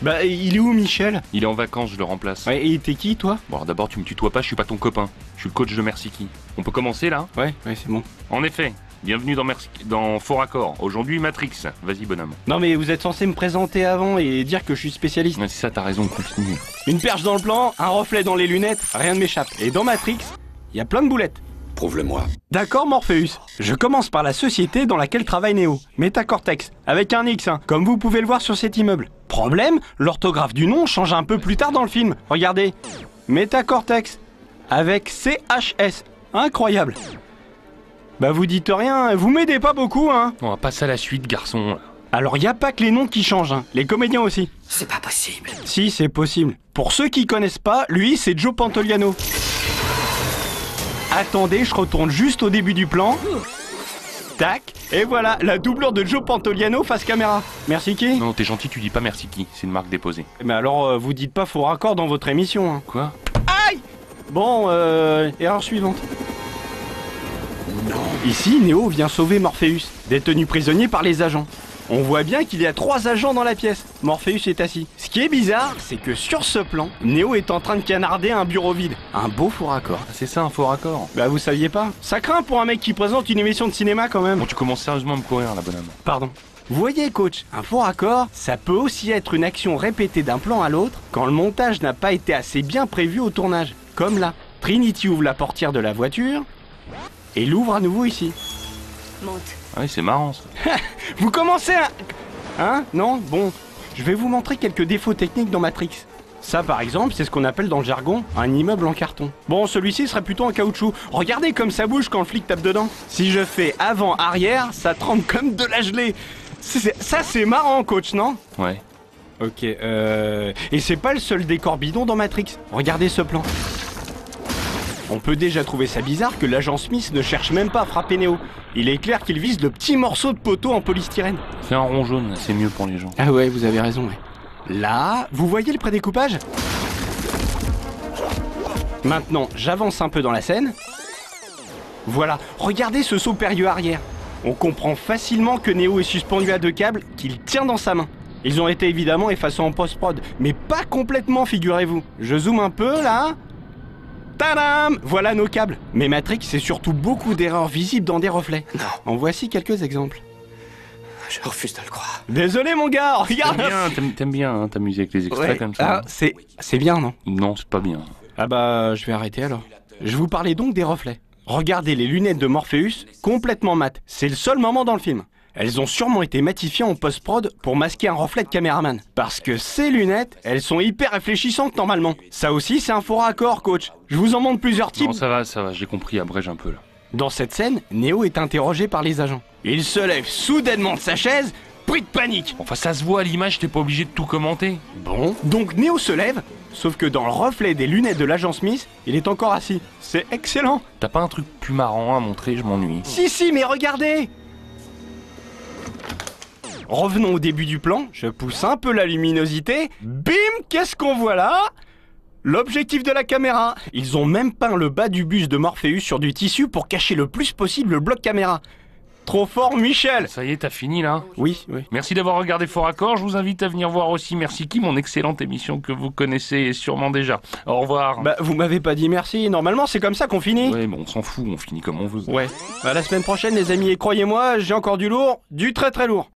Bah, il est où Michel? Il est en vacances, je le remplace. Ouais, et t'es qui toi? Bon, alors d'abord, tu me tutoies pas, je suis pas ton copain. Je suis le coach de Mersiki. On peut commencer là? Ouais, c'est bon. En effet, bienvenue dans Fort Accord. Aujourd'hui, Matrix. Vas-y, bonhomme. Non mais vous êtes censé me présenter avant et dire que je suis spécialiste. Ouais, c'est ça, t'as raison, continue. Une perche dans le plan, un reflet dans les lunettes, rien ne m'échappe. Et dans Matrix, il y a plein de boulettes. Prouve-le-moi. D'accord Morpheus. Je commence par la société dans laquelle travaille Neo, Metacortex, avec un X, comme vous pouvez le voir sur cet immeuble. Problème, l'orthographe du nom change un peu plus tard dans le film. Regardez, Metacortex, avec CHS. Incroyable. Bah vous dites rien, vous m'aidez pas beaucoup, hein. On va passer à la suite, garçon. Alors y a pas que les noms qui changent, hein. Les comédiens aussi. C'est pas possible. Si, c'est possible. Pour ceux qui connaissent pas, lui c'est Joe Pantoliano. Attendez, je retourne juste au début du plan. Tac, et voilà, la doublure de Joe Pantoliano face caméra. Merci qui? Non, t'es gentil, tu dis pas Mersiki, c'est une marque déposée. Mais alors, vous dites pas faux raccord dans votre émission, hein. Quoi? Aïe! Bon, erreur suivante. Non. Ici, Neo vient sauver Morpheus, détenu prisonnier par les agents. On voit bien qu'il y a 3 agents dans la pièce. Morpheus est assis. Ce qui est bizarre, c'est que sur ce plan, Neo est en train de canarder un bureau vide. Un beau faux raccord. C'est ça, un faux raccord. Bah vous saviez pas? Ça craint pour un mec qui présente une émission de cinéma quand même. Bon, tu commences sérieusement à me courir là, bonhomme. Pardon. Vous voyez coach, un faux raccord, ça peut aussi être une action répétée d'un plan à l'autre quand le montage n'a pas été assez bien prévu au tournage. Comme là. Trinity ouvre la portière de la voiture et l'ouvre à nouveau ici. Monte. Ah oui, c'est marrant ça. Vous commencez à... Hein? Non? Bon. Je vais vous montrer quelques défauts techniques dans Matrix. Ça par exemple, c'est ce qu'on appelle dans le jargon un immeuble en carton. Bon, celui-ci serait plutôt en caoutchouc. Regardez comme ça bouge quand le flic tape dedans. Si je fais avant-arrière, ça tremble comme de la gelée. Ça c'est marrant coach, non? Ouais. Ok, et c'est pas le seul décor bidon dans Matrix. Regardez ce plan. On peut déjà trouver ça bizarre que l'agent Smith ne cherche même pas à frapper Neo. Il est clair qu'il vise le petit morceau de poteau en polystyrène. Fais un rond jaune, c'est mieux pour les gens. Ah ouais, vous avez raison, ouais. Là, vous voyez le prédécoupage? Maintenant, j'avance un peu dans la scène. Voilà, regardez ce saut périlleux arrière. On comprend facilement que Neo est suspendu à 2 câbles qu'il tient dans sa main. Ils ont été évidemment effacés en post-prod, mais pas complètement, figurez-vous. Je zoome un peu, là. Tadam! Voilà nos câbles. Mais Matrix, c'est surtout beaucoup d'erreurs visibles dans des reflets. Non. En voici quelques exemples. Je refuse de le croire. Désolé mon gars, regarde! T'aimes bien hein, t'amuser avec les extraits Ouais. comme ça. Ah, c'est bien, non? Non, c'est pas bien. Ah bah, je vais arrêter alors. Je vous parlais donc des reflets. Regardez les lunettes de Morpheus, complètement mates. C'est le seul moment dans le film. Elles ont sûrement été matifiées en post-prod pour masquer un reflet de caméraman. Parce que ces lunettes, elles sont hyper réfléchissantes normalement. Ça aussi, c'est un faux raccord, coach. Je vous en montre plusieurs types. Non, ça va, j'ai compris, abrège un peu là. Dans cette scène, Neo est interrogé par les agents. Il se lève soudainement de sa chaise, pris de panique. Enfin, ça se voit à l'image, t'es pas obligé de tout commenter. Bon, donc Neo se lève, sauf que dans le reflet des lunettes de l'agent Smith, il est encore assis. C'est excellent. T'as pas un truc plus marrant à montrer, je m'ennuie. Si, mais regardez! Revenons au début du plan, je pousse un peu la luminosité. Bim! Qu'est-ce qu'on voit là? L'objectif de la caméra. Ils ont même peint le bas du buste de Morpheus sur du tissu pour cacher le plus possible le bloc caméra. Trop fort, Michel! Ça y est, t'as fini là? Oui. Merci d'avoir regardé Fort Accord, je vous invite à venir voir aussi Mersiki, mon excellente émission que vous connaissez sûrement déjà. Au revoir. Bah, vous m'avez pas dit merci, normalement c'est comme ça qu'on finit. Ouais, bon, on s'en fout, on finit comme on veut. Ouais. À la semaine prochaine les amis, et croyez-moi, j'ai encore du lourd, du très très lourd.